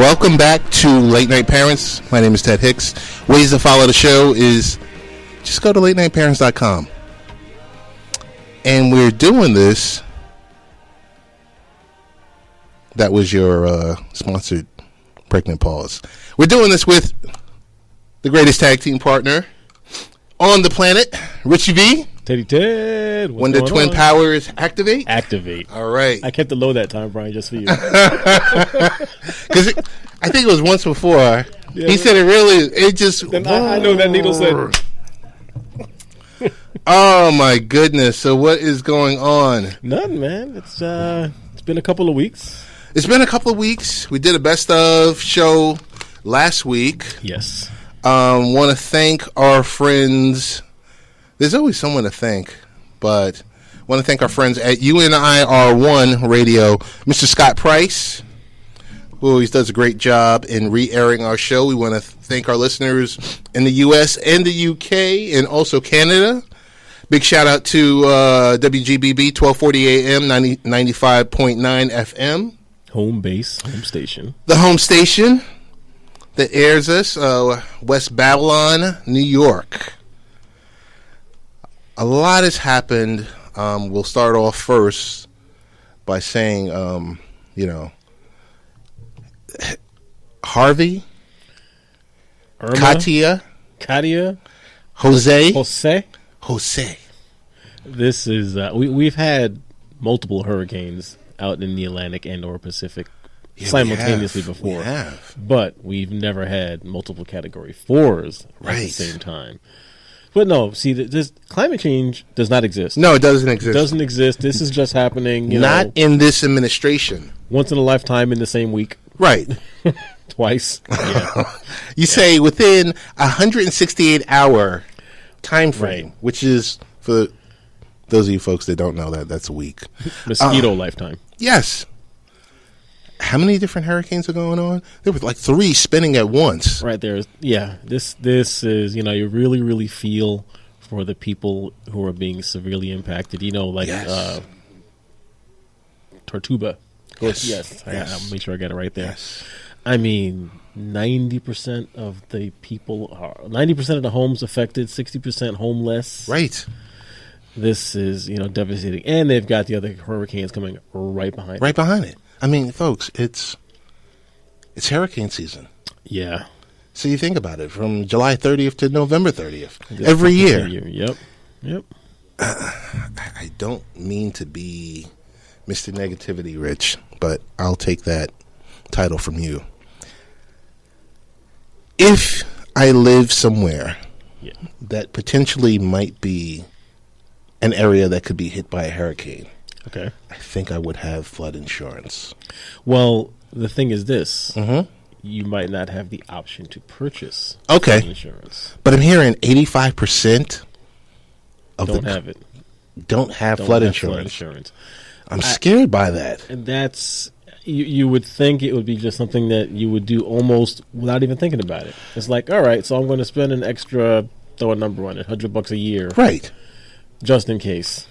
Welcome back to Late Night Parents. My name is Ted Hicks. Ways to follow the show is just go to latenightparents.com. And we're doing this. That was your sponsored pregnant pause. We're doing this with the greatest tag team partner on the planet, Richie V. Teddy Ted. When the twin powers activate? Activate. All right. I kept it low that time, Brian, just for you. Because I think it was once before. Yeah, he said it just... I know that needle said... Oh, my goodness. So what is going on? Nothing, man. It's been a couple of weeks. It's been a couple of weeks. We did a best of show last week. Yes. Want to thank our friends... There's always someone to thank, but I want to thank our friends at UNIR1 Radio, Mr. Scott Price, who always does a great job in re-airing our show. We want to thank our listeners in the U.S. and the U.K. and also Canada. Big shout out to WGBB 1240 AM 95.9 FM. Home base, home station. The home station that airs us, West Babylon, New York. A lot has happened. We'll start off first by saying, Harvey, Irma, Katia, Jose. This is we've had multiple hurricanes out in the Atlantic and or Pacific simultaneously before. We have. But we've never had multiple Category 4s at the same time. But no, see, this climate change does not exist. No, it doesn't exist. It doesn't exist. This is just happening. Not in this administration. Once in a lifetime in the same week. Right. Twice. Yeah. You say within 168-hour time frame, right. Which is, for those of you folks that don't know that's a week. Mosquito lifetime. Yes. How many different hurricanes are going on? There was like 3 spinning at once. Right there. Yeah. This is, you really, really feel for the people who are being severely impacted. Yes. Tortuga. Yes. I'll make sure I get it right there. Yes. I mean, 90% of the people 90% of the homes affected, 60% homeless. Right. This is, devastating. And they've got the other hurricanes coming right behind it. Right behind it. I mean, folks, it's hurricane season. Yeah. So you think about it, from July 30th to November 30th, every year. Yep. I don't mean to be Mr. Negativity, Rich, but I'll take that title from you. If I live somewhere that potentially might be an area that could be hit by a hurricane, okay, I think I would have flood insurance. Well, the thing is this. Mm-hmm. You might not have the option to purchase flood insurance. But I'm hearing 85% of don't have it. Don't have flood insurance. I'm scared by that. And that's, you would think it would be just something that you would do almost without even thinking about it. It's like, all right, so I'm going to spend an extra, throw a number on it, $100 a year. Right. Just in case.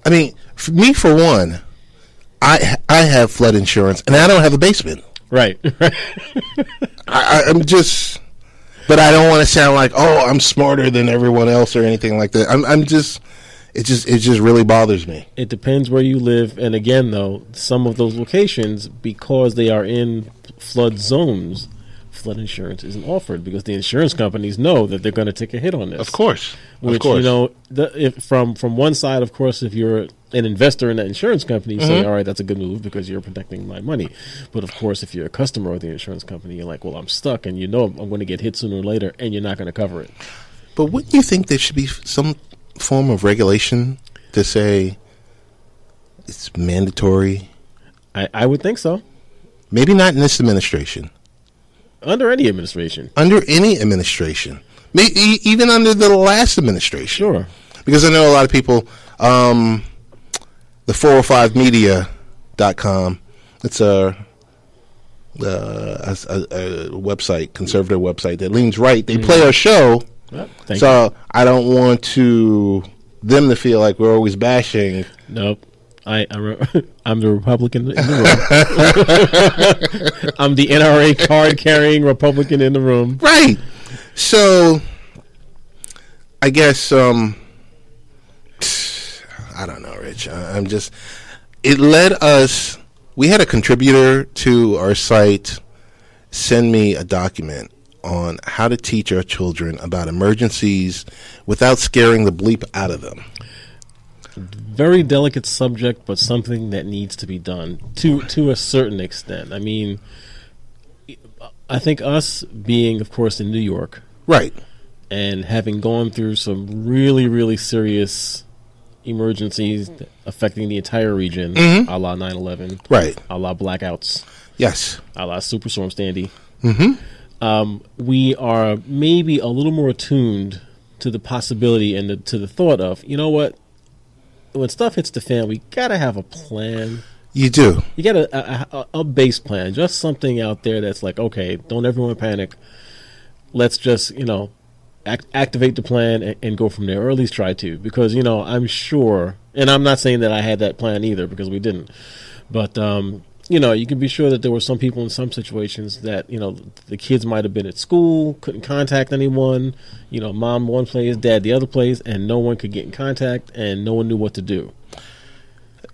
I mean, for me, for one, I have flood insurance, and I don't have a basement. Right. I'm just, but I don't want to sound like, oh, I'm smarter than everyone else or anything like that. I'm just, it just really bothers me. It depends where you live, and again, though, some of those locations, because they are in flood zones, flood insurance isn't offered because the insurance companies know that they're going to take a hit on this. Of course. Which, if from one side, of course, if you're an investor in that insurance company, you say, all right, that's a good move because you're protecting my money. But, of course, if you're a customer of the insurance company, you're like, well, I'm stuck, and I'm going to get hit sooner or later, and you're not going to cover it. But wouldn't you think there should be some form of regulation to say it's mandatory? I would think so. Maybe not in this administration. Under any administration. Under any administration. Maybe even under the last administration. Sure. Because I know a lot of people, the 405media.com, it's a website, conservative website that leans right. They play our show, so I don't want them to feel like we're always bashing. Nope. I'm the Republican in the room. I'm the NRA card-carrying Republican in the room. Right. So, I guess, I don't know, Rich. It led us, we had a contributor to our site send me a document on how to teach our children about emergencies without scaring the bleep out of them. Very delicate subject, but something that needs to be done to a certain extent. I mean, I think us being, of course, in New York, right, and having gone through some really, really serious emergencies affecting the entire region, a la 9/11, right, a la blackouts, yes, a la Superstorm Sandy. We are maybe a little more attuned to the possibility and to the thought of, you know what, when stuff hits the fan, we gotta have a plan. You do. You got a base plan, just something out there that's like, okay, don't everyone panic. Let's just, activate the plan and go from there, or at least try to. Because, I'm sure, and I'm not saying that I had that plan either, because we didn't. But, you can be sure that there were some people in some situations that, the kids might have been at school, couldn't contact anyone. Mom one place, dad the other place, and no one could get in contact, and no one knew what to do.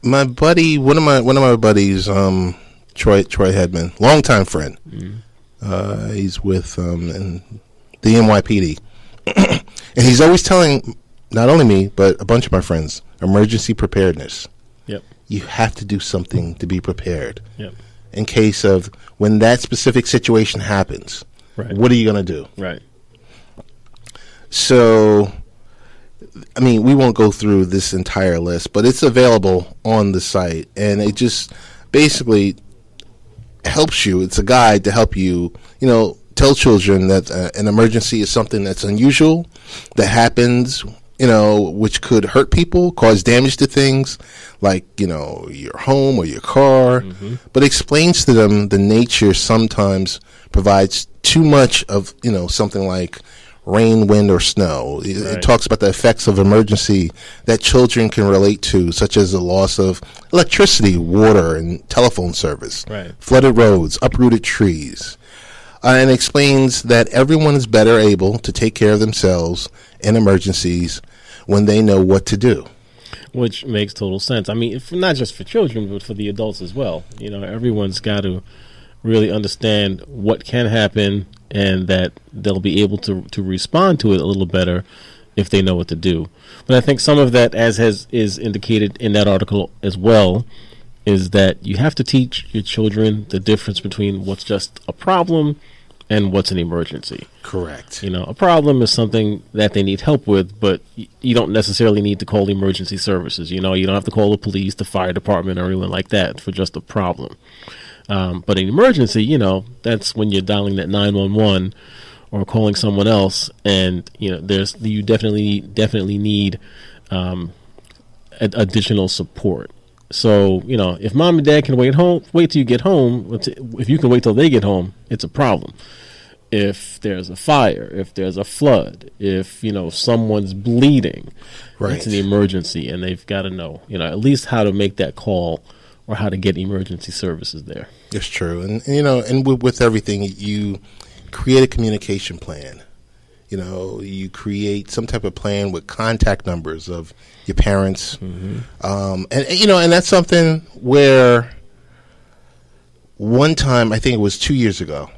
My buddy, one of my buddies, Troy Hedman, longtime friend. He's with the NYPD, and he's always telling not only me but a bunch of my friends, emergency preparedness. Yep. You have to do something to be prepared. Yep. In case of when that specific situation happens. Right. What are you going to do? Right. So, I mean, we won't go through this entire list, but it's available on the site, and it just basically helps you. It's a guide to help you, tell children that an emergency is something that's unusual, that happens, which could hurt people, cause damage to things like, your home or your car, but explains to them the nature sometimes provides too much of, something like rain, wind, or snow. It talks about the effects of emergency that children can relate to, such as the loss of electricity, water, and telephone service, flooded roads, uprooted trees, and explains that everyone is better able to take care of themselves in emergencies when they know what to do. Which makes total sense. I mean, not just for children, but for the adults as well. Everyone's got to really understand what can happen, and that they'll be able to respond to it a little better if they know what to do. But I think some of that, as is indicated in that article as well, is that you have to teach your children the difference between what's just a problem and what's an emergency. Correct. A problem is something that they need help with, but you don't necessarily need to call emergency services. You don't have to call the police, the fire department, or anyone like that for just a problem. But an emergency, that's when you're dialing that 911 or calling someone else, and you definitely need additional support. So if mom and dad can wait till you get home. If you can wait till they get home, it's a problem. If there's a fire, if there's a flood, if someone's bleeding, it's an emergency, and they've got to know at least how to make that call or how to get emergency services there. It's true, and with everything, you create a communication plan. You create some type of plan with contact numbers of your parents, and that's something where one time, I think it was 2 years ago,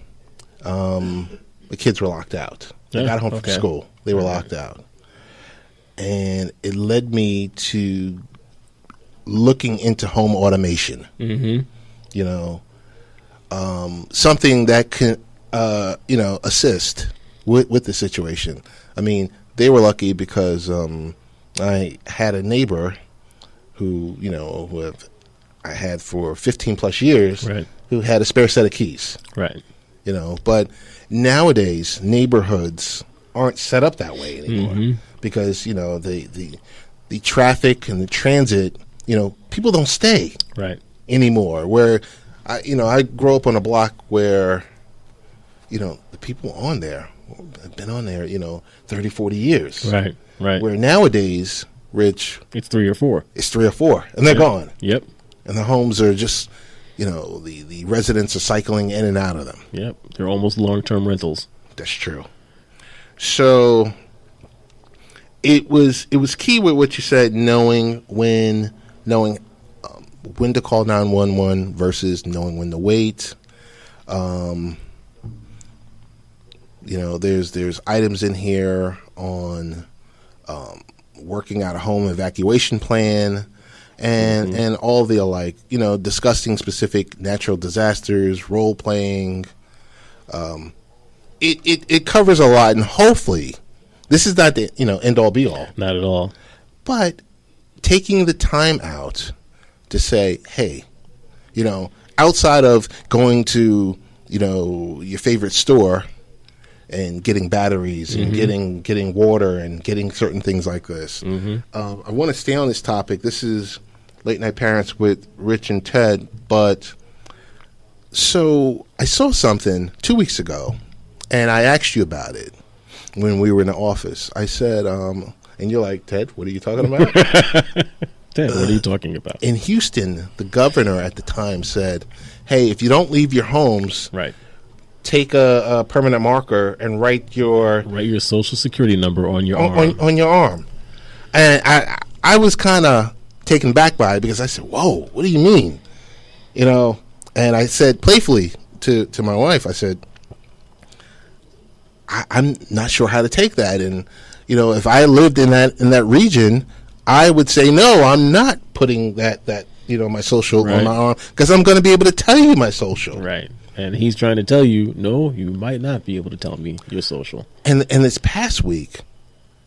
the kids were locked out. They got home from school. They were locked out, and it led me to looking into home automation. Something that can assist with the situation. I mean, they were lucky because I had a neighbor who I had for 15 plus years, who had a spare set of keys. But nowadays neighborhoods aren't set up that way anymore because the traffic and the transit. People don't stay anymore. Where I grew up on a block where the people on there have been on there 30, 40 years. Where nowadays Rich, it's 3 or 4. It's 3 or 4, and they're gone. Yep. And the homes are just, the residents are cycling in and out of them. Yep. They're almost long-term rentals. That's true. So it was key with what you said, knowing when to call 911 versus knowing when to wait. There's items in here on working out a home evacuation plan and all the alike, discussing specific natural disasters, role playing. It covers a lot, and hopefully this is not the end all be all. Not at all. But taking the time out to say, hey, outside of going to your favorite store and getting batteries and getting water and getting certain things like this. I want to stay on this topic. This is Late Night Parents with Rich and Ted. But so I saw something 2 weeks ago, and I asked you about it when we were in the office. I said, and you're like, Ted, what are you talking about? Ted, what are you talking about? In Houston, the governor at the time said, hey, if you don't leave your homes, right, take a permanent marker and write your Social Security number on your arm. On your arm. And I was kind of taken back by it because I said, whoa, what do you mean? And I said playfully to my wife, I said, I'm not sure how to take that. And, if I lived in that region, I would say, no, I'm not putting that my social on my arm because I'm going to be able to tell you my social. Right. And he's trying to tell you, no, you might not be able to tell me your social. And this past week,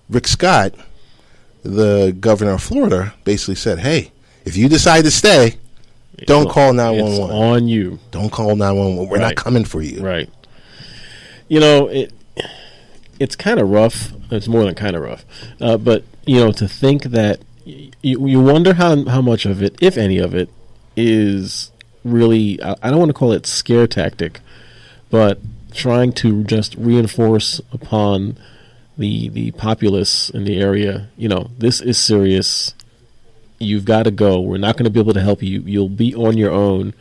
Rick Scott, the governor of Florida, basically said, hey, if you decide to stay, don't call 911. It's on you. Don't call 911. We're not coming for you. Right. It's kind of rough. It's more than kind of rough. But, to think that you wonder how much of it, if any of it, is really, I don't want to call it scare tactic, but trying to just reinforce upon the populace in the area, this is serious. You've got to go. We're not going to be able to help you. You'll be on your own.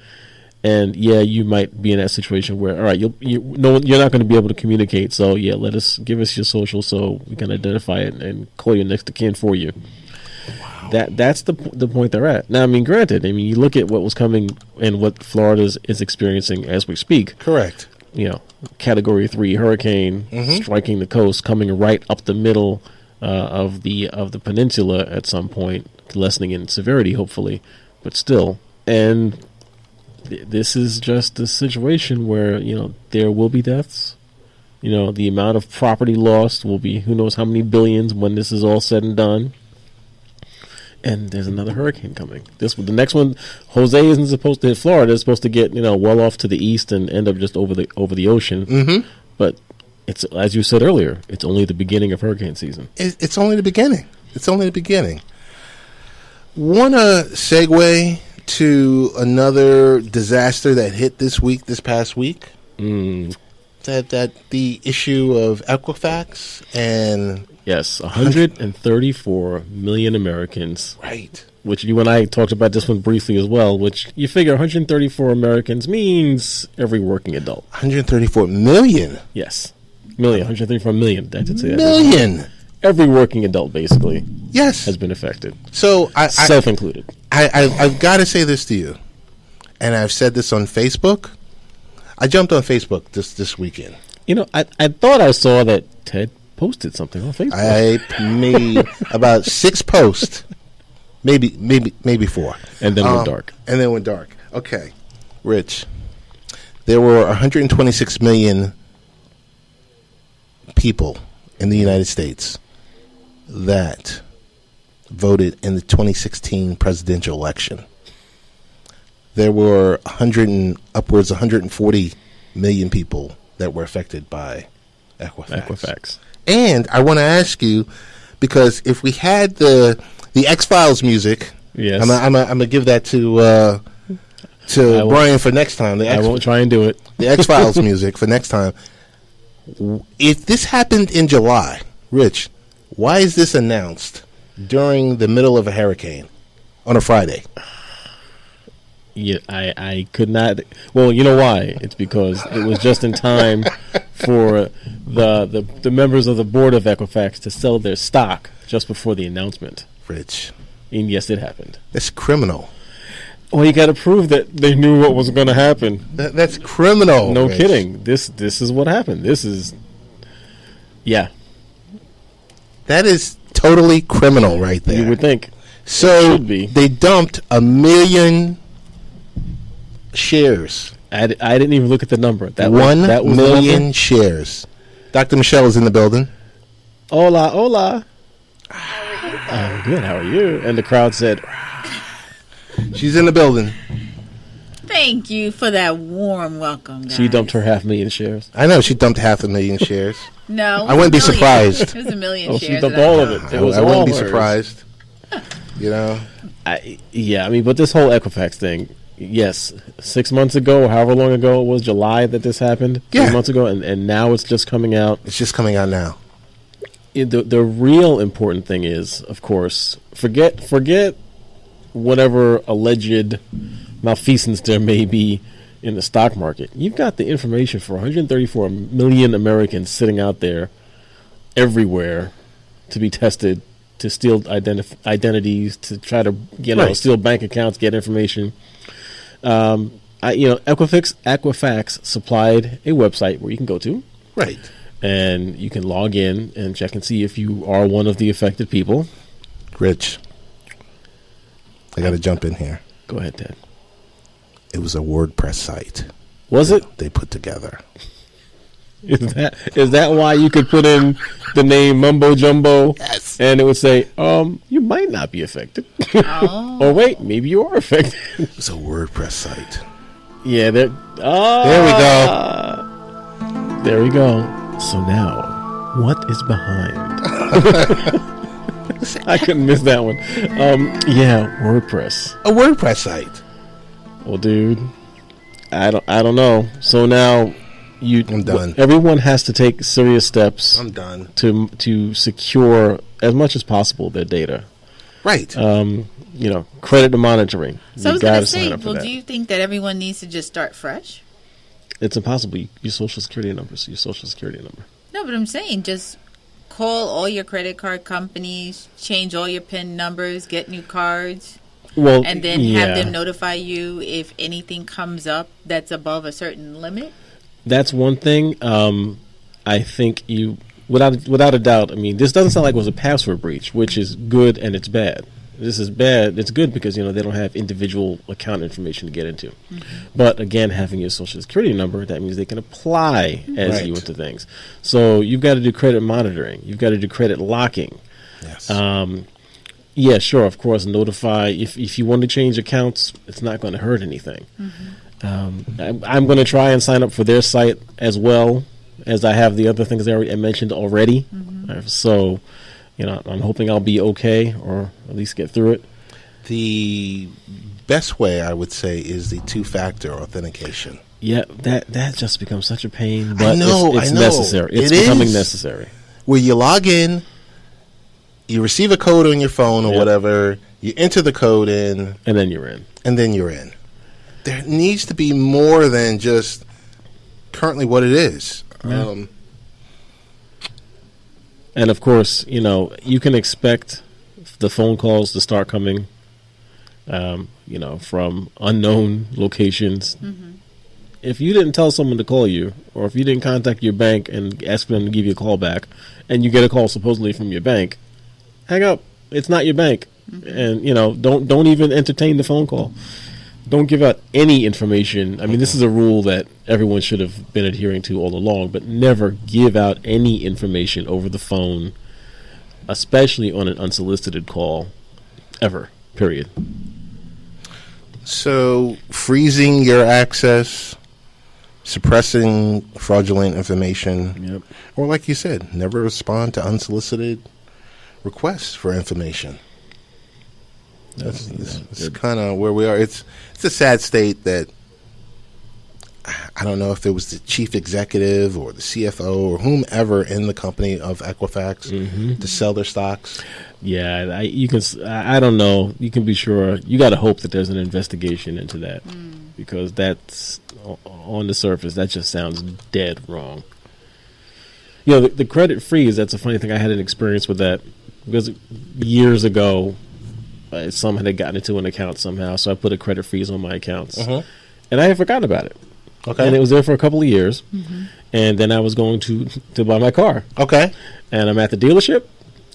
And yeah, you might be in that situation where, all right, you're not going to be able to communicate. So yeah, give us your social so we can identify it and call your next of kin for you. Wow. That's the point they're at. Now, granted, you look at what was coming and what Florida is experiencing as we speak. Correct. Category 3 hurricane striking the coast, coming right up the middle of the peninsula at some point, lessening in severity, hopefully, but still. And this is just a situation where there will be deaths. The amount of property lost will be who knows how many billions when this is all said and done. And there's another hurricane coming. The next one, Jose isn't supposed to hit Florida. It's supposed to get well off to the east and end up just over the ocean. But it's, as you said earlier, it's only the beginning of hurricane season. It's only the beginning. Want to segue to another disaster that hit this past week? That the issue of Equifax and... Yes, 134 million Americans. Right. Which you and I talked about this one briefly as well, which you figure 134 Americans means every working adult. 134 million? Yes. 134 million. Million. Every working adult, basically, yes, has been affected. So self-included. I've got to say this to you, and I've said this on Facebook. I jumped on Facebook this weekend. I thought I saw that Ted posted something on Facebook. I made about 6 posts, maybe 4, and then went dark. Okay, Rich. There were 126 million people in the United States that voted in the 2016 presidential election. There were upwards 140 million people that were affected by Equifax. And I want to ask you, because if we had the X-Files music, yes, I'm gonna give that to Brian for next time. I won't try and do it. The X-Files music for next time. If this happened in July, Rich, why is this announced during the middle of a hurricane on a Friday? Yeah, I could not. Well, you know why? It's because it was just in time for the members of the board of Equifax to sell their stock just before the announcement. Rich. And yes, it happened. That's criminal. Well, you got to prove that they knew what was going to happen. That's criminal. No Rich. kidding. This is what happened. This is, yeah. That is totally criminal right there. You would think. So Should be. They dumped 1 million shares. I didn't even look at the number. That 1 was million shares. Dr. Michele is in the building. Hola, hola. I'm good. How are you? And the crowd said, She's in the building. Thank you for that warm welcome, guys. she dumped her 500,000 shares. I know she dumped 500,000 shares. No. I wouldn't be $1 million. surprised. It was 1 million Oh, shares. she dumped that I all of dumped. it. It was I wouldn't all be hers. surprised. You know? Yeah, I mean, but this whole Equifax thing, yes, 6 months ago, or however long ago it was, July that this happened, Yeah. 3 months ago, and now it's just coming out. It's just coming out now. The real important thing is, of course, forget whatever alleged malfeasance there may be in the stock market. You've got the information for 134 million Americans sitting out there everywhere to be tested, to steal identities, to try to Right. steal bank accounts, get information. Equifax supplied a website where you can go to, Right. and you can log in and check and see if you are one of the affected people. Rich, I got to jump in here. Go ahead, Ted. It was a WordPress site Was it? they put together. Is that why you could put in the name Mumbo Jumbo? Yes. And it would say, you might not be affected. Oh. Or wait, maybe you are affected. It was a WordPress site. Yeah, there. There we go. There we go. So now, what is behind? I couldn't miss that one. Yeah, WordPress. A WordPress site. Well, dude, I don't know. So now I'm done. Everyone has to take serious steps. I'm done. To secure as much as possible their data. Right. Credit monitoring. So I You was going gotta to sign say, up for well, that. do you think that everyone needs to just start fresh? It's impossible. Your social security number is your social security number. No, but I'm saying just call all your credit card companies, change all your PIN numbers, get new cards, Well, and then have them notify you if anything comes up that's above a certain limit. That's one thing. I think you, without a doubt. I mean, this doesn't sound like it was a password breach, which is good and it's bad. This is bad. It's good because they don't have individual account information to get into. Mm-hmm. But again, having your social security number, that means they can apply as you into things. So you've got to do credit monitoring. You've got to do credit locking. Yes. Yeah, sure. Of course, notify if you want to change accounts. It's not going to hurt anything. Mm-hmm. I'm going to try and sign up for their site as well as I have the other things I mentioned already. Mm-hmm. So, I'm hoping I'll be okay, or at least get through it. The best way, I would say, is the two-factor authentication. Yeah, that just becomes such a pain, but it's I know. necessary. It's It becoming is. necessary. Where you log in, you receive a code on your phone or whatever, you enter the code in, And then you're in. and then you're in. There needs to be more than just currently what it is. And of course, you can expect the phone calls to start coming, from unknown locations. Mm-hmm. If you didn't tell someone to call you, or if you didn't contact your bank and ask them to give you a call back, and you get a call supposedly from your bank, hang up. It's not your bank. Mm-hmm. And, don't even entertain the phone call. Don't give out any information. I mean, this is a rule that everyone should have been adhering to all along, but never give out any information over the phone, especially on an unsolicited call, ever, period. So, freezing your access, suppressing fraudulent information, or like you said, never respond to unsolicited requests for information. That's kind of where we are. It's a sad state that I don't know if it was the chief executive or the CFO or whomever in the company of Equifax to sell their stocks. Yeah, I don't know. You can be sure. You got to hope that there's an investigation into that because that's on the surface. That just sounds dead wrong. You know, the credit freeze. That's a funny thing. I had an experience with that because years ago, someone had gotten into an account somehow, so I put a credit freeze on my accounts, and I had forgotten about it. Okay. And it was there for a couple of years, and then I was going to buy my car. Okay. And I'm at the dealership.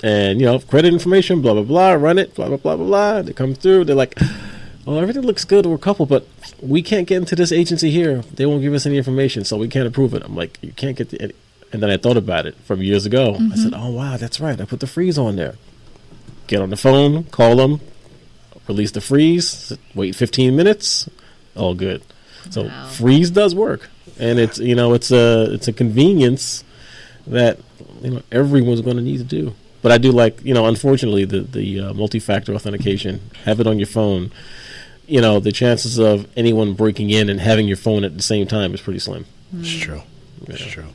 And, you know, credit information, blah, blah, blah, run it, blah, blah, blah, blah, blah. They come through. They're like, oh, everything looks good. We're a couple, but we can't get into this agency here. They won't give us any information, so we can't approve it. I'm like, you can't get the... And then I thought about it from years ago. I said, oh, wow, that's right. I put the freeze on there. Get on the phone, call them, release the freeze, wait 15 minutes, all good. So freeze does work. And it's, you know, it's a convenience that, you know, everyone's going to need to do. But I do like, you know, unfortunately, the multi-factor authentication, have it on your phone. You know, the chances of anyone breaking in and having your phone at the same time is pretty slim. It's true. It's true.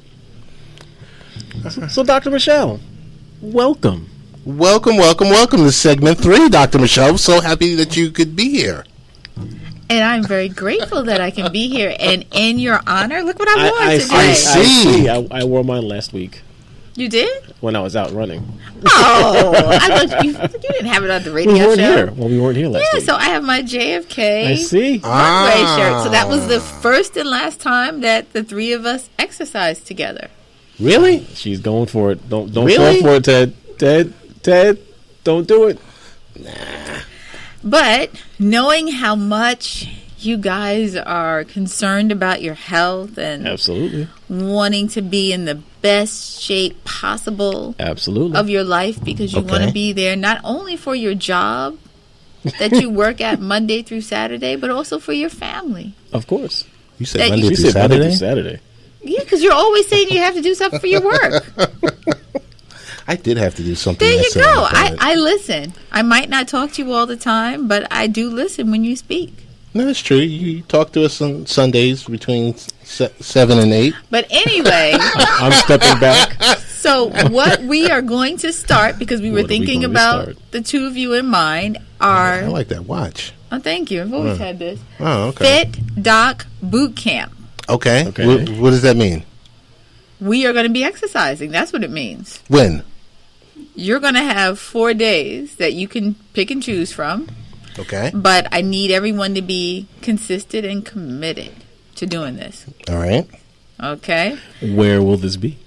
So, Dr. Michele, welcome. Welcome to segment 3, Dr. Michele. So happy that you could be here. And I'm very grateful that I can be here. And in your honor, look what I wore today. I see. I wore mine last week. You did? When I was out running. Oh, I thought you didn't have it on the radio we weren't show. Here. Well, we weren't here last week. Yeah, so I have my JFK I see. runway shirt. So that was the first and last time that the three of us exercised together. Really? She's going for it. Don't Really? fall for it, Ted. Ted, don't do it. Nah. But knowing how much you guys are concerned about your health and Absolutely. wanting to be in the best shape possible Absolutely. of your life because you want to be there not only for your job that you work at Monday through Saturday, but also for your family. Of course. You said That Monday you through She said Monday through Saturday? Saturday. Yeah, because you're always saying you have to do something for your work. I did have to do something. There you yesterday, go. but- I listen. I might not talk to you all the time, but I do listen when you speak. No, that's true. You talk to us on Sundays between 7 and 8. But anyway, I'm stepping back. so what we are going to start, because we were What are we thinking going to about start? the two of you in mind, I are... like that watch. Oh, thank you. I've always had this. Oh, okay. Fit Doc Boot Camp. Okay. Okay. What does that mean? We are going to be exercising. That's what it means. When? You're going to have 4 days that you can pick and choose from. Okay. But I need everyone to be consistent and committed to doing this. All right. Okay? Where will this be?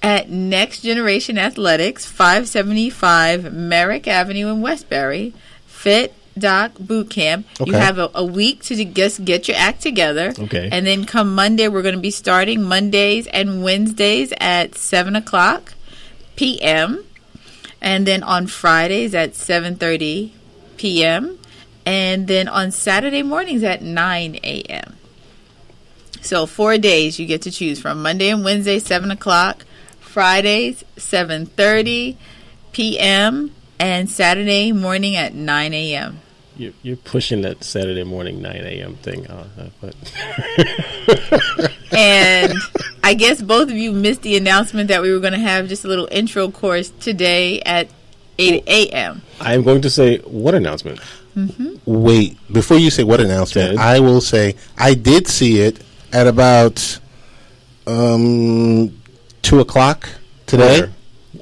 At Next Generation Athletics, 575 Merrick Avenue in Westbury. Fit Doc Boot Camp. You Okay. have a week to just get your act together. Okay. And then come Monday, we're going to be starting Mondays and Wednesdays at 7 o'clock p.m. And then on Fridays at 7:30 p.m. And then on Saturday mornings at 9 a.m. So 4 days you get to choose from. Monday and Wednesday, 7 o'clock. Fridays, 7:30 p.m. And Saturday morning at 9 a.m. You're pushing that Saturday morning 9 a.m. thing. But And I guess both of you missed the announcement that we were going to have just a little intro course today at 8 a.m. I am going to say, what announcement? Wait, before you say what announcement, Ted? I will say I did see it at about 2 o'clock today. Where?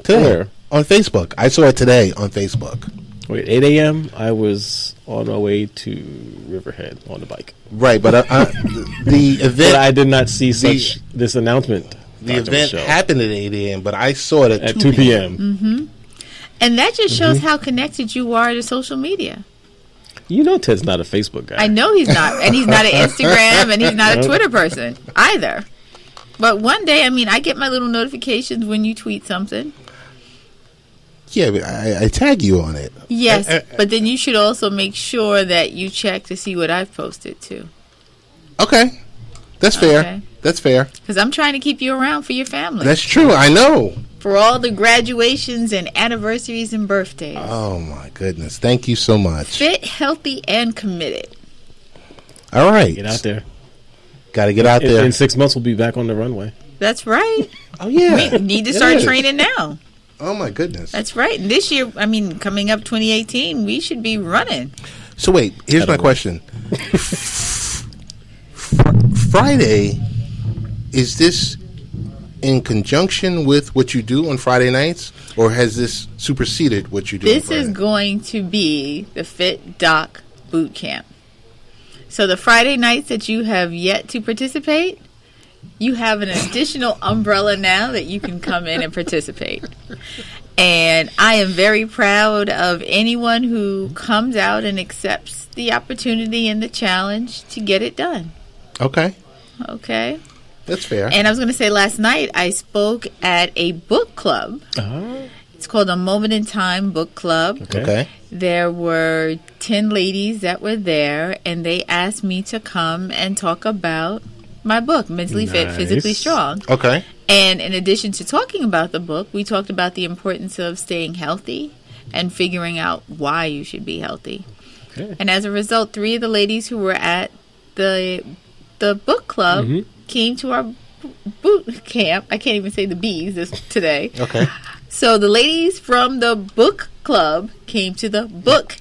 Today. Where? On Facebook. I saw it today on Facebook. Wait, 8 a.m. I was on my way to Riverhead on the bike. Right, but the event But I did not see this announcement. the Dr. event Michele. happened at 8 a.m., but I saw it at 2 p.m. And that just shows how connected you are to social media. You know Ted's not a Facebook guy. I know he's not. And he's not an Instagram and he's not a Twitter person either. But one day, I mean, I get my little notifications when you tweet something. Yeah, but I tag you on it. Yes, but then you should also make sure that you check to see what I've posted too. Okay. That's fair. Okay. That's fair. Because I'm trying to keep you around for your family. That's true. I know. For all the graduations and anniversaries and birthdays. Oh, my goodness. Thank you so much. Fit, healthy, and committed. All right. Get out there. Got to get out there. In 6 months, we'll be back on the runway. That's right. Oh, yeah. We need to start training now. Oh, my goodness. That's right. And this year, I mean, coming up 2018, we should be running. So, wait. Here's my question. Friday, is this in conjunction with what you do on Friday nights, or has this superseded what you do? This is going to be the Fit Doc Boot Camp. So the Friday nights that you have yet to participate, you have an additional umbrella now that you can come in and participate. And I am very proud of anyone who comes out and accepts the opportunity and the challenge to get it done. Okay. Okay. That's fair. And I was going to say, last night I spoke at a book club. It's called a Moment in Time Book Club. Okay. There were 10 ladies that were there, and they asked me to come and talk about my book, Mentally Fit, Physically Strong. Okay. And in addition to talking about the book, we talked about the importance of staying healthy and figuring out why you should be healthy. Okay. And as a result, 3 of the ladies who were at the book club came to our boot camp. I can't even say the B's today. Okay. So the ladies from the book club came to the book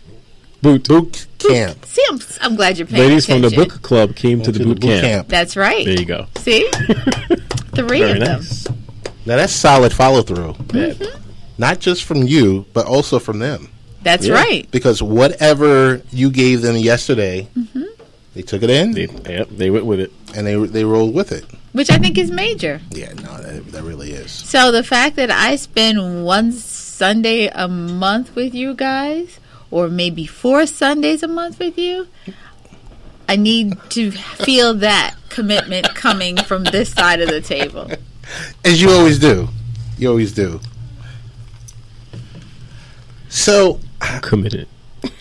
camp. See, I'm glad you're paying Ladies attention. from the book club came to the boot camp. That's right. There you go. See? 3 Very of them. nice. Now, that's solid follow-through. Not just from you, but also from them. That's right. Because whatever you gave them yesterday, they took it in. They went with it. And they rolled with it. Which I think is major. Yeah, no, that really is. So the fact that I spend one Sunday a month with you guys, or maybe 4 Sundays a month with you, I need to feel that commitment coming from this side of the table. As you always do. You always do. So. Committed.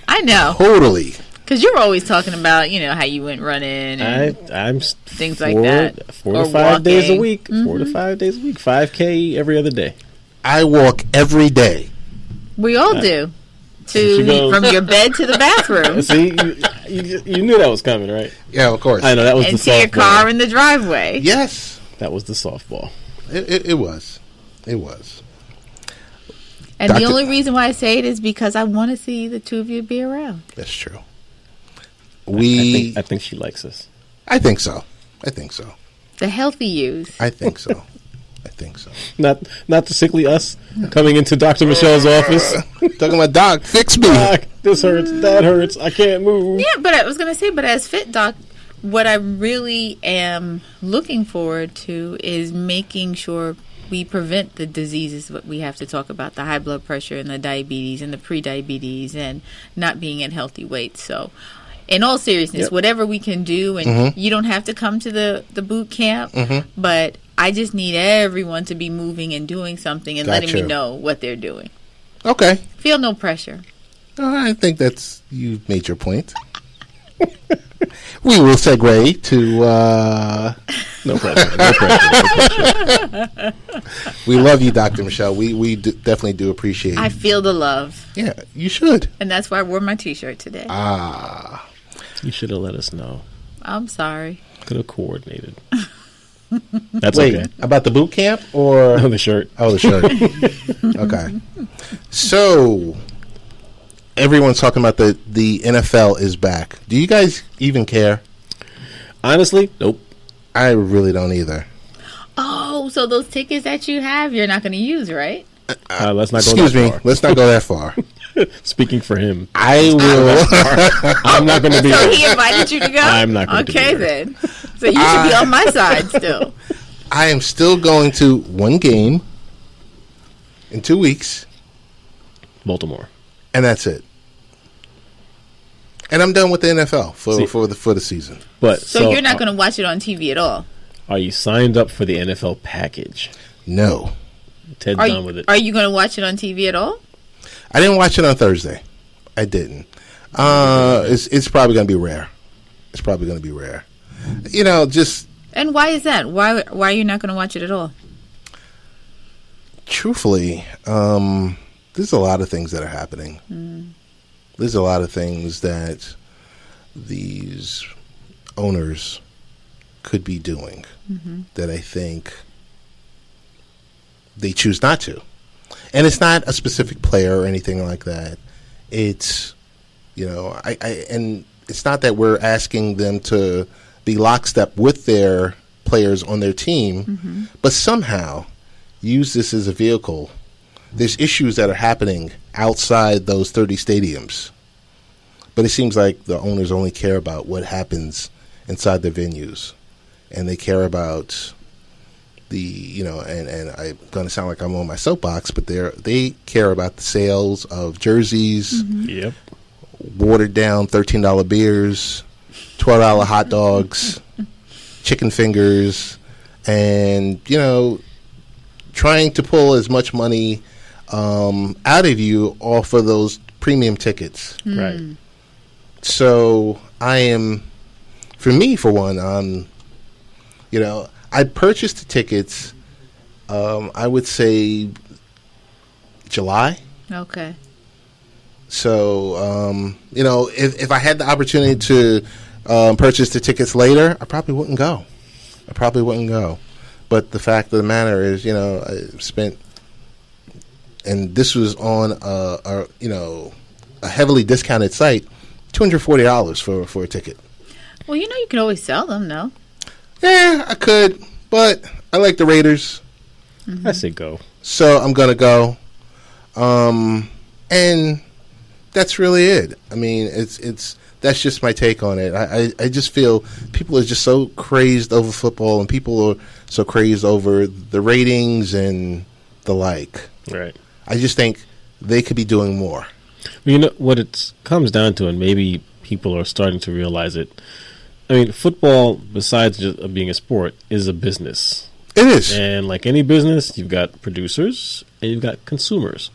I know. Totally. Because you're always talking about, how you went running and I'm things like that. 4 to 5 days a week. 4 to 5 days a week. 5K every other day. I walk every day. We all do. From your bed to the bathroom. See, you knew that was coming, right? Yeah, of course. I know, that was and the to softball. your car in the driveway. Yes. That was the softball. It was. It was. And the only reason why I say it is because I want to see the 2 of you be around. That's true. I think she likes us. I think so. The healthy yous. I think so. Not the sickly us coming into Dr. Michelle's office. Talking about, Doc, fix me. Doc, this hurts, that hurts, I can't move. Yeah, but I was going to say, but as Fit Doc, what I really am looking forward to is making sure we prevent the diseases that we have to talk about, the high blood pressure and the diabetes and the pre-diabetes and not being at healthy weight. So in all seriousness, whatever we can do, and you don't have to come to the boot camp, but I just need everyone to be moving and doing something and letting me know what they're doing. Okay. Feel no pressure. I think you've made your point. We will segue to... No pressure. We love you, Dr. Michele. We definitely do appreciate it. I feel the love. Yeah, you should. And that's why I wore my T-shirt today. You should have let us know. I'm sorry. Could have coordinated. That's Wait, okay. About the boot camp or... No, the shirt. Oh, the shirt. Okay. So, everyone's talking about the NFL is back. Do you guys even care? Honestly, nope. I really don't either. Oh, so those tickets that you have, you're not going to use, right? Let's not go Excuse that me. far. Let's not go that far. Speaking for him. I will. I'm not going to be So there. he invited you to go? I'm not going to be Okay, there. then. So you should be on my side still. I am still going to one game in 2 weeks, Baltimore. and that's it. And I'm done with the NFL for the season. But So you're not going to watch it on TV at all? Are you signed up for the NFL package? No. Ted's Are done with it. Are you going to watch it on TV at all? I didn't watch it on Thursday. I didn't. It's probably going to be rare. Just... And why is that? Why are you not going to watch it at all? Truthfully, there's a lot of things that are happening. There's a lot of things that these owners could be doing that I think they choose not to. And it's not a specific player or anything like that. It's, and it's not that we're asking them to be lockstep with their players on their team, but somehow use this as a vehicle. There's issues that are happening outside those 30 stadiums, but it seems like the owners only care about what happens inside the venues, and they care about the, and I'm going to sound like I'm on my soapbox, but they care about the sales of jerseys, Yep. watered down $13 beers, $12 hot dogs, chicken fingers, and, trying to pull as much money out of you off of those premium tickets. Right. So for me, for one, I purchased the tickets, I would say July. Okay. So, if I had the opportunity to purchase the tickets later, I probably wouldn't go. But the fact of the matter is, I spent, and this was on a heavily discounted site, $240 for a ticket. Well, you can always sell them, no? Yeah, I could, but I like the Raiders. I say go. So I'm going to go. And that's really it. I mean, that's just my take on it. I just feel people are just so crazed over football, and people are so crazed over the ratings and the like. Right. I just think they could be doing more. Well, what it comes down to, and maybe people are starting to realize it. I mean, football, besides just being a sport, is a business. It is. And like any business, you've got producers and you've got consumers.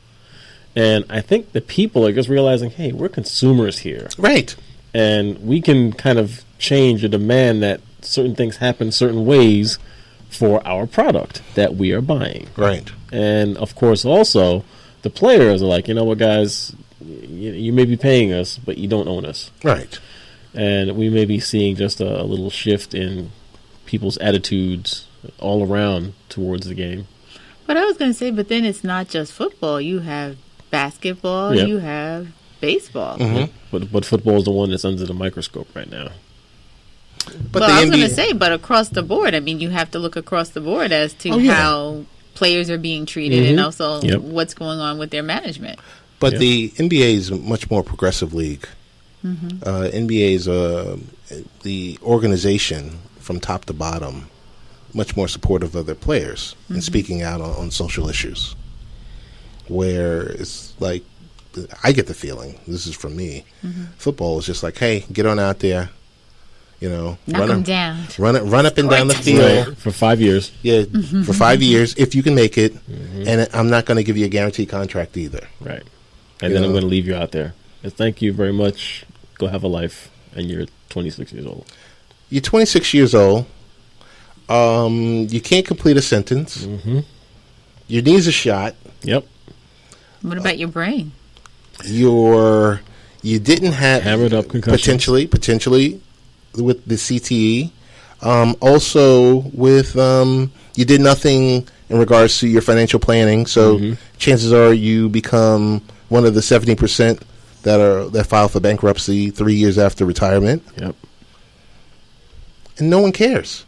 And I think the people are just realizing, hey, we're consumers here. Right. And we can kind of change or demand that certain things happen certain ways for our product that we are buying. Right. And, of course, also, the players are like, you know what, guys, you may be paying us, but you don't own us. Right. And we may be seeing just a little shift in people's attitudes all around towards the game. But I was going to say, but then it's not just football. You have basketball, Yep. you have baseball. But football is the one that's under the microscope right now. But Well, the I was going to NBA say, but across the board, I mean, you have to look across the board as to how players are being treated and also what's going on with their management. But the NBA is a much more progressive league. NBA is the organization from top to bottom, much more supportive of their players and speaking out on social issues. Where it's like, I get the feeling, this is from me, football is just like, hey, get on out there, Knock them down. run up and down the field. Right. For 5 years. Yeah, for 5 years, if you can make it, and I'm not going to give you a guaranteed contract either. Right. And then I'm going to leave you out there. And thank you very much. Go have a life. And you're 26 years old. You're 26 years old. You can't complete a sentence. Your knees are shot. Yep. What about your brain? You didn't have Hammered up concussions. potentially with the CTE. Also with you did nothing in regards to your financial planning, so chances are you become one of the 70% that file for bankruptcy 3 years after retirement. Yep. And no one cares.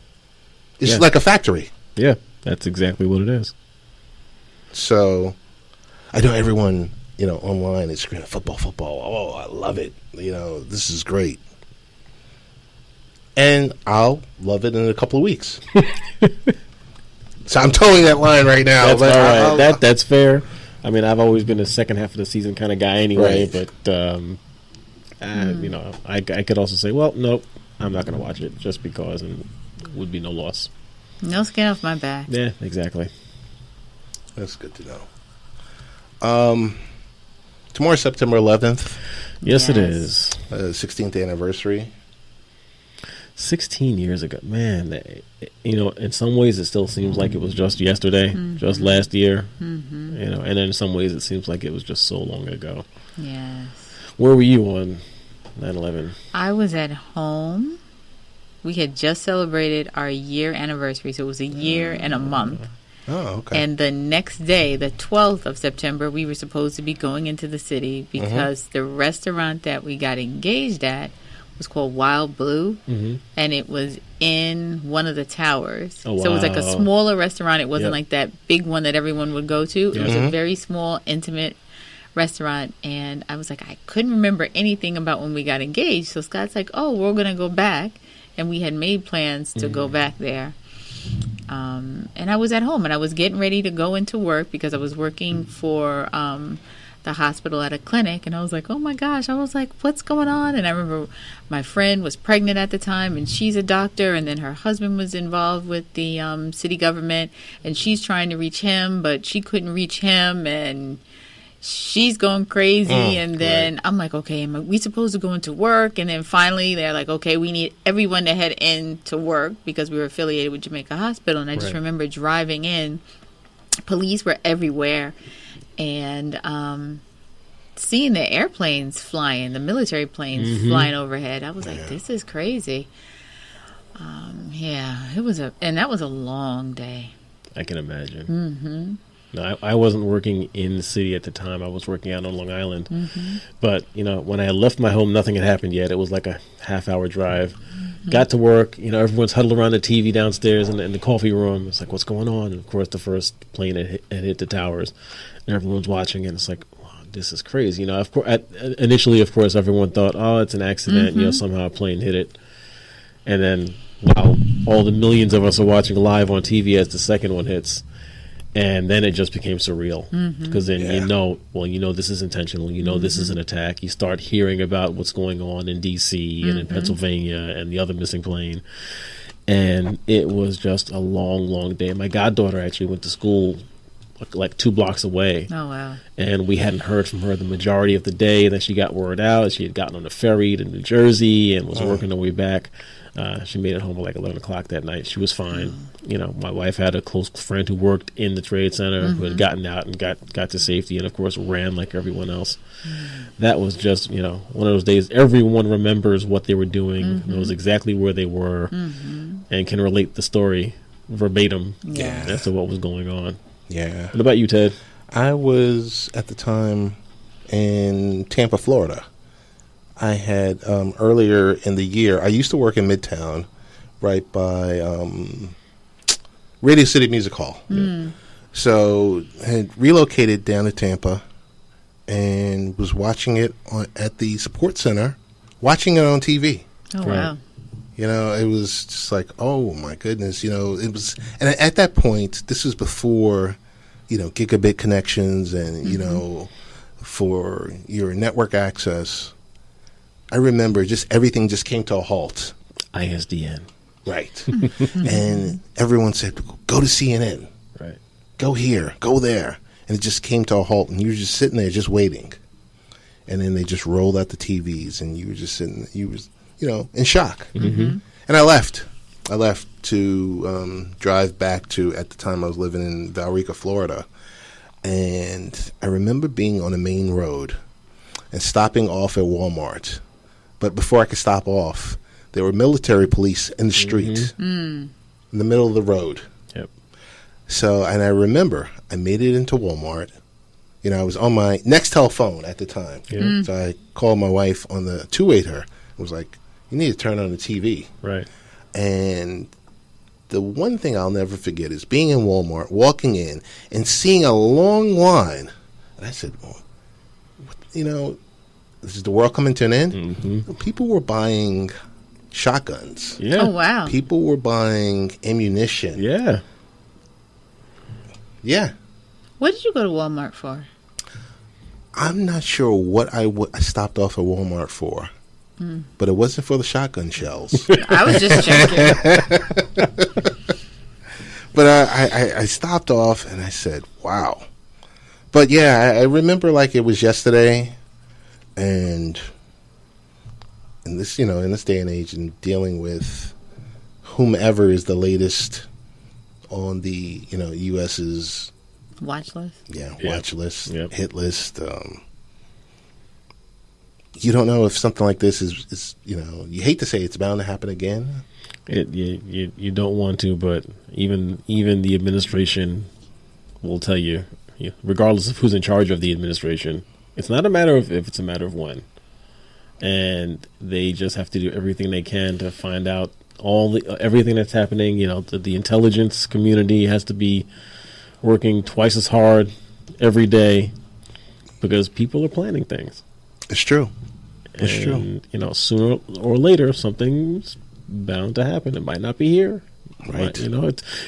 It's just like a factory. Yeah, that's exactly what it is. So I know everyone, online is screaming, football. Oh, I love it. This is great. And I'll love it in a couple of weeks. So I'm towing that line right now. That's all right. That's fair. I mean, I've always been a second half of the season kind of guy anyway, Right. but I could also say, well, nope, I'm not going to watch it just because, and it would be no loss. No skin off my back. Yeah, exactly. That's good to know. Tomorrow's September 11th, Yes, it is. 16th anniversary. 16 years ago. Man, in some ways it still seems like it was just yesterday, just last year. And then in some ways it seems like it was just so long ago. Yes. Where were you on 9/11? I was at home We had just celebrated our year anniversary, so it was a year and a month. Oh, okay. And the next day, the 12th of September, we were supposed to be going into the city because the restaurant that we got engaged at was called Wild Blue, and it was in one of the towers. Oh, So it was like a wow. smaller restaurant. It wasn't Yep. like that big one that everyone would go to. It was a very small, intimate restaurant. And I was like, I couldn't remember anything about when we got engaged. So Scott's like, oh, we're going to go back. And we had made plans to go back there. And I was at home, and I was getting ready to go into work because I was working for the hospital at a clinic, and I was like, oh my gosh, I was like, what's going on? And I remember my friend was pregnant at the time, and she's a doctor, and then her husband was involved with the city government, and she's trying to reach him, but she couldn't reach him, and she's going crazy. And then I'm like, okay, am we supposed to go into work? And then finally they're like, okay, we need everyone to head in to work because we were affiliated with Jamaica Hospital. And I just remember driving in, police were everywhere, and seeing the airplanes flying, the military planes flying overhead. I was like, this is crazy. And that was a long day. I can imagine. No, I wasn't working in the city at the time. I was working out on Long Island. But, when I left my home, nothing had happened yet. It was like a half-hour drive. Got to work. Everyone's huddled around the TV downstairs in the coffee room. It's like, what's going on? And, of course, the first plane had hit the towers. And everyone's watching, and it's like, wow, this is crazy. Of course, initially, of course, everyone thought, oh, it's an accident. Somehow a plane hit it. And then, wow, all the millions of us are watching live on TV as the second one hits. And then it just became surreal because then this is intentional. This is an attack. You start hearing about what's going on in D.C. and in Pennsylvania and the other missing plane. And it was just a long, long day. My goddaughter actually went to school like 2 blocks away. Oh, wow. And we hadn't heard from her the majority of the day. And then she got word out. She had gotten on a ferry to New Jersey and was working her way back. She made it home at like 11 o'clock that night. She was fine. My wife had a close friend who worked in the Trade Center who had gotten out and got to safety and, of course, ran like everyone else. That was just, one of those days everyone remembers what they were doing, knows exactly where they were, and can relate the story verbatim as to what was going on. Yeah. What about you, Ted? I was, at the time, in Tampa, Florida. I had, earlier in the year, I used to work in Midtown, right by Radio City Music Hall. So I had relocated down to Tampa and was watching it at the support center, watching it on TV. Oh, wow. It was just like, oh, my goodness. It was, and at that point, this was before, gigabit connections and, for your network access. I remember just everything just came to a halt. ISDN. Right. And everyone said, go to CNN. Right. Go here. Go there. And it just came to a halt. And you were just sitting there just waiting. And then they just rolled out the TVs. And you were just sitting, in shock. And I left. I left to drive back to, at the time I was living in Valrica, Florida. And I remember being on a main road and stopping off at Walmart. But before I could stop off, there were military police in the street, in the middle of the road. Yep. So, and I remember I made it into Walmart. I was on my Nextel phone at the time. So I called my wife on the two-way her. I was like, you need to turn on the TV. Right. And the one thing I'll never forget is being in Walmart, walking in, and seeing a long line. And I said, this is the world coming to an end. People were buying shotguns. Yeah. Oh, wow. People were buying ammunition. Yeah. Yeah. What did you go to Walmart for? I'm not sure what I stopped off at Walmart for, but it wasn't for the shotgun shells. I was just checking. But I stopped off and I said, wow. But yeah, I remember like it was yesterday. And in this, in this day and age, and dealing with whomever is the latest on the, U.S.'s watch list. watch list, hit list. you don't know if something like this is you hate to say it's bound to happen again. You don't want to, but even the administration will tell you, regardless of who's in charge of the administration, it's not a matter of if, it's a matter of when. And they just have to do everything they can to find out everything that's happening. The intelligence community has to be working twice as hard every day because people are planning things. It's true. It's true. Sooner or later, something's bound to happen. It might not be here. Right.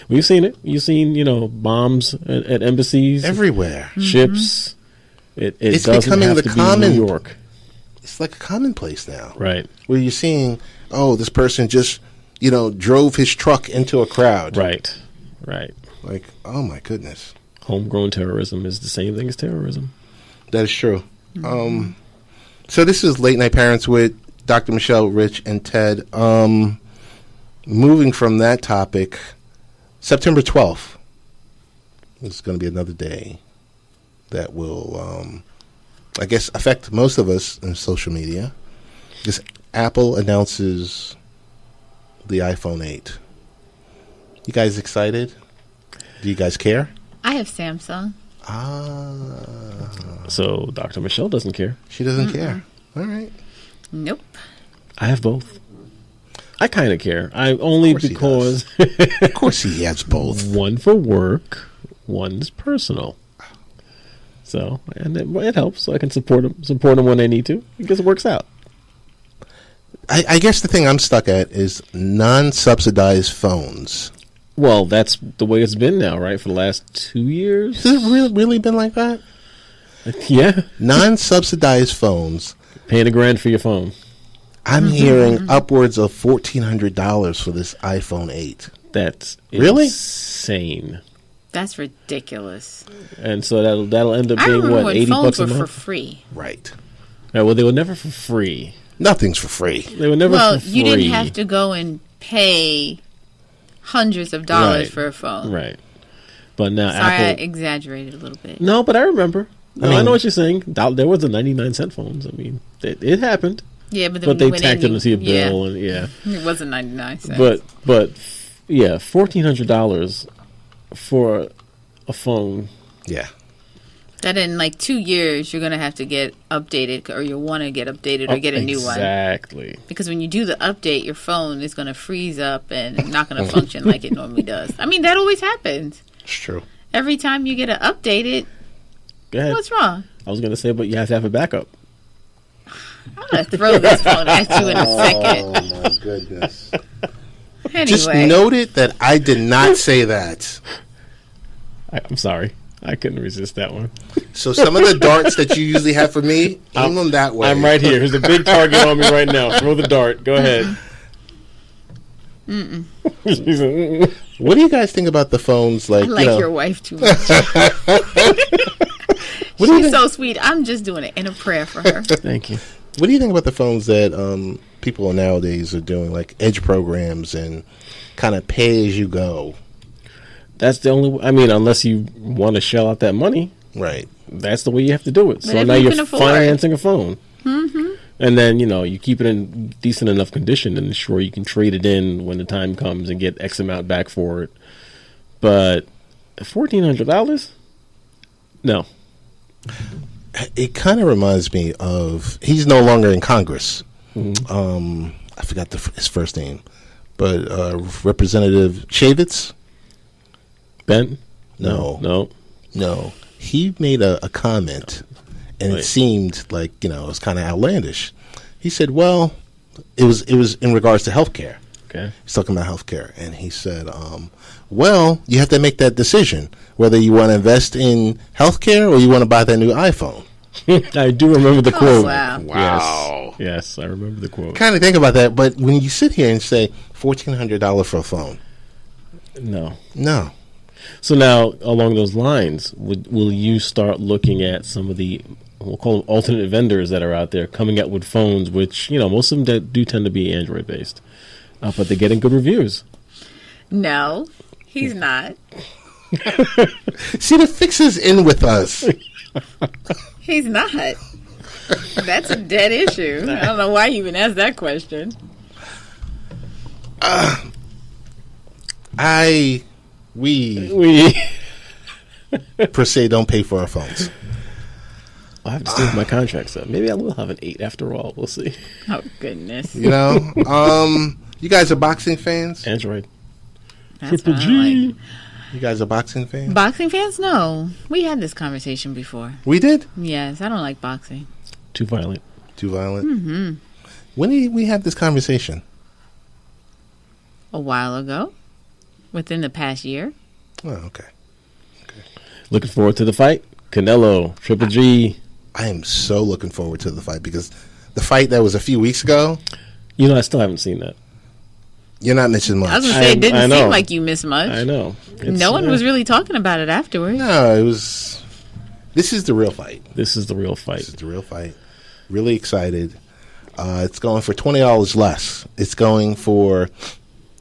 We've seen it. You've seen, bombs at embassies. Everywhere. Ships. It it's doesn't becoming have the to common. be New York. It's like a commonplace now. Right. Where you're seeing, this person just, drove his truck into a crowd. Right. Like, oh my goodness. Homegrown terrorism is the same thing as terrorism. That is true. So this is Late Night Parents with Dr. Michele, Rich, and Ted. Moving from that topic, September 12th is going to be another day that will, I guess, affect most of us in social media. Because Apple announces the iPhone 8. You guys excited? Do you guys care? I have Samsung. So Dr. Michele doesn't care. She doesn't care. All right. Nope. I have both. I kind of care. Because of course he has both. One for work, one's personal. So, and it helps. So I can support them when they need to because it works out. I guess the thing I'm stuck at is non-subsidized phones. Well, that's the way it's been now, right? For the last 2 years. Has it really been like that? Yeah. Non-subsidized phones. Paying $1,000 for your phone. I'm hearing upwards of $1,400 for this iPhone 8. That's really insane. That's ridiculous. And so that'll end up being what, $80 phones a month were for free. Right. Well, they were never for free. Nothing's for free. They were never for free. Well, you didn't have to go and pay hundreds of dollars for a phone. Right. But now Sorry, Apple... I exaggerated a little bit. No, but I remember. I know what you're saying. There was the 99-cent phones. I mean, it happened. Yeah, but they tacked it into your bill, and it wasn't 99 cents. But $1,400 for a phone. Yeah. That in like 2 years you're gonna have to get updated, or you'll want to get updated or get a new one. Exactly. Because when you do the update, your phone is gonna freeze up and not gonna function like it normally does. I mean, that always happens. It's true. Every time you get an updated, go ahead. What's wrong? I was gonna say, but you have to have a backup. I'm going to throw this phone at you in a second. Oh, my goodness. Anyway. Just note it that I did not say that. I'm sorry. I couldn't resist that one. So some of the darts that you usually have for me, aim them that way. I'm right here. There's a big target on me right now. Throw the dart. Go ahead. What do you guys think about the phones? I like your wife too much. She's so sweet. I'm just doing it in a prayer for her. Thank you. What do you think about the phones that people nowadays are doing, like edge programs and kind of pay as you go? That's the only. I mean, unless you want to shell out that money, right? That's the way you have to do it. But so now you're financing a phone, mm-hmm. and then you keep it in decent enough condition, and sure you can trade it in when the time comes and get X amount back for it. But $1,400, no. It kind of reminds me of, he's no longer in Congress. Mm-hmm. I forgot his first name, but Representative Chavitz. Ben? No. He made a comment, and it seemed like it was kind of outlandish. He said, "Well, it was in regards to healthcare." Okay, he's talking about healthcare, and he said, "Well, you have to make that decision whether you want to invest in healthcare or you want to buy that new iPhone." I do remember the quote. Wow. Yes, I remember the quote. Kind of think about that, but when you sit here and say $1,400 for a phone, no. So now, along those lines, will you start looking at some of the, we'll call them alternate vendors that are out there coming out with phones, which, most of them do tend to be Android-based, but they're getting good reviews? No, he's not. See, the fix is in with us. He's not. That's a dead issue. I don't know why you even asked that question. We per se don't pay for our phones. I have to see if my contract's up. Maybe I will have an 8 after all. We'll see. Oh, goodness. You know, you guys are boxing fans? Android. That's Triple what I G. like. You guys are boxing fans? Boxing fans? No. We had this conversation before. We did? Yes, I don't like boxing. Too violent. Too violent? When did we have this conversation? A while ago. Within the past year. Oh, okay. Looking forward to the fight. Canelo, Triple G. I am so looking forward to the fight because the fight that was a few weeks ago. You know, I still haven't seen that. You're not missing much. I was going to say, it didn't seem like you missed much. I know. No one was really talking about it afterwards. No, it was. This is the real fight. This is the real fight. This is the real fight. Really excited. It's going for $20 less. It's going for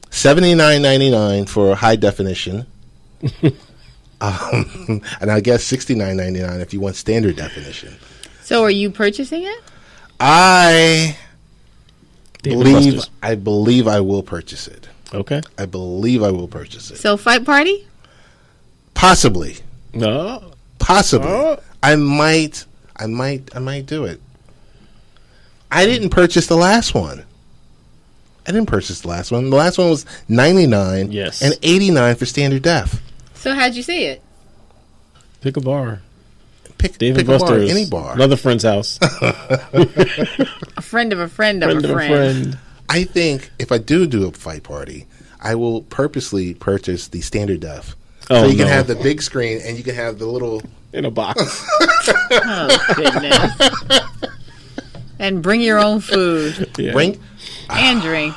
$79.99 for high definition. And I guess $69.99 if you want standard definition. So are you purchasing it? I David believe Buster's. I will purchase it. Okay. I believe I will purchase it. So fight party? Possibly. No. Possibly. Oh. I might do it. I didn't purchase the last one. The last one was $99 Yes. and $89 for standard def. So how'd you see it? Pick a bar. Pick David a bar, Buster's. any bar. Another friend's house. A friend of a friend of a friend. I think if I do a fight party, I will purposely purchase the standard def. Oh, So you can no. have the big screen and you can have the little... In a box. Oh, goodness. And bring your own food Yeah. Bring, and drink.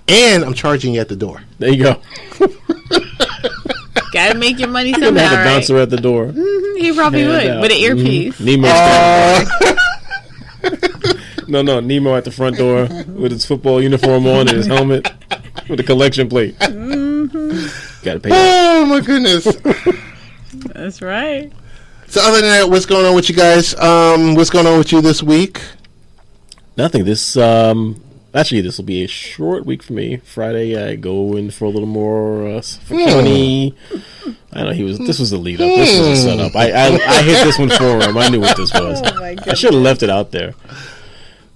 and I'm charging you at the door. There you go. Gotta make your money You're gonna somehow, have a right? bouncer at the door. He probably Hand would, out. with an earpiece. Nemo. No, Nemo at the front door with his football uniform on and his helmet with a collection plate. Gotta pay that. Oh, my goodness. That's right. So other than that, what's going on with you guys? What's going on with you this week? Nothing. This actually, this will be a short week for me. Friday, I go in for a little more for Tony. I know this was the lead up. This was a setup. I hit this one for him. I knew what this was. Oh, my I goodness. should have left it out there.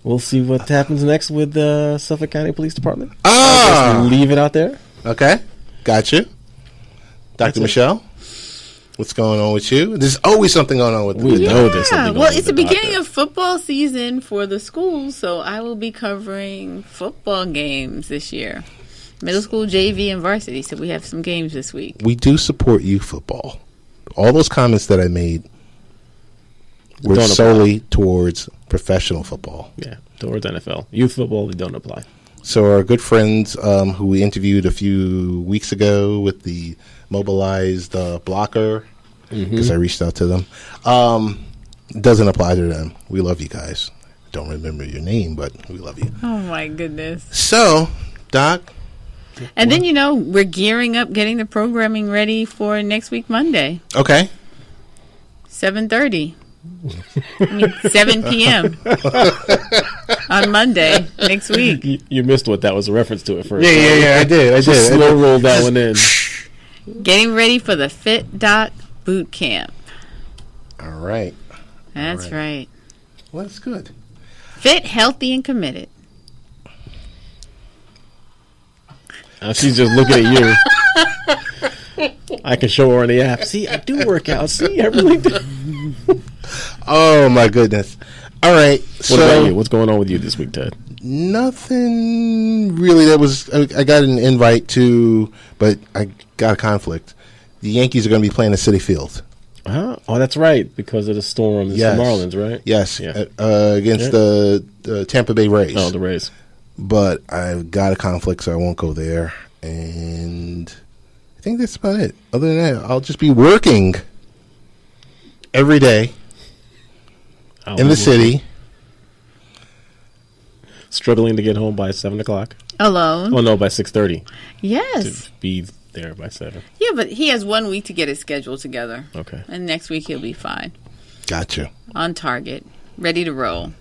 We'll see what happens next with the Suffolk County Police Department. Just leave it out there. Okay. Got you. Dr. Michele, what's going on with you? There's always something going on with We the know there's something going Well, on it's with the the beginning doctor. of football season for the schools, so I will be covering football games this year. Middle school, JV, and varsity, so we have some games this week. We do support youth football. All those comments that I made were Don't apply. solely towards professional football. Yeah, towards NFL. Youth football, they don't apply. So our good friends who we interviewed a few weeks ago with the mobilized blocker, because I reached out to them, doesn't apply to them. We love you guys. Don't remember your name, but we love you. Oh, my goodness. So, Doc, And then, we're gearing up, getting the programming ready for next week, Monday, okay. 7:30. 7 p.m. on Monday next week. You missed what that was a reference to at first. Yeah, I did. Just slow roll that one in. Getting ready for the Fit Doc Boot Camp. All right. That's right. Well, that's good. Fit, healthy, and committed. She's just looking at you. I can show her on the app. See, I do work out. See, I really do. Oh, my goodness. All right. What about you? What's going on with you this week, Ted? Nothing really. I got an invite to, but I got a conflict. The Yankees are going to be playing at Citi Field. Oh, that's right, because of the storm. It's Yes. the Marlins, right? Yes, Yeah. against the Tampa Bay Rays. Oh, the Rays. But I've got a conflict, so I won't go there. And I think that's about it. Other than that, I'll just be working every day in the city. Struggling to get home by 7 o'clock. Alone. Oh, no, by 6:30. Yes. To be there by 7. Yeah, but he has 1 week to get his schedule together. Okay. And next week he'll be fine. Gotcha. On target. ready to roll.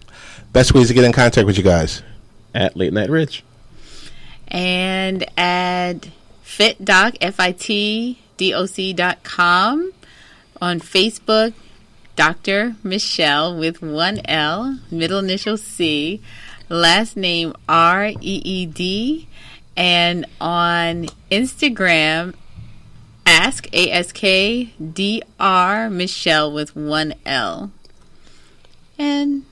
Best ways to get in contact with you guys? At Late Night Rich. And at fitdoc, fitdoc.com. On Facebook, Dr. Michele with one L, middle initial C, last name REED. And on Instagram, Ask, ASKDR, Michele with one L. And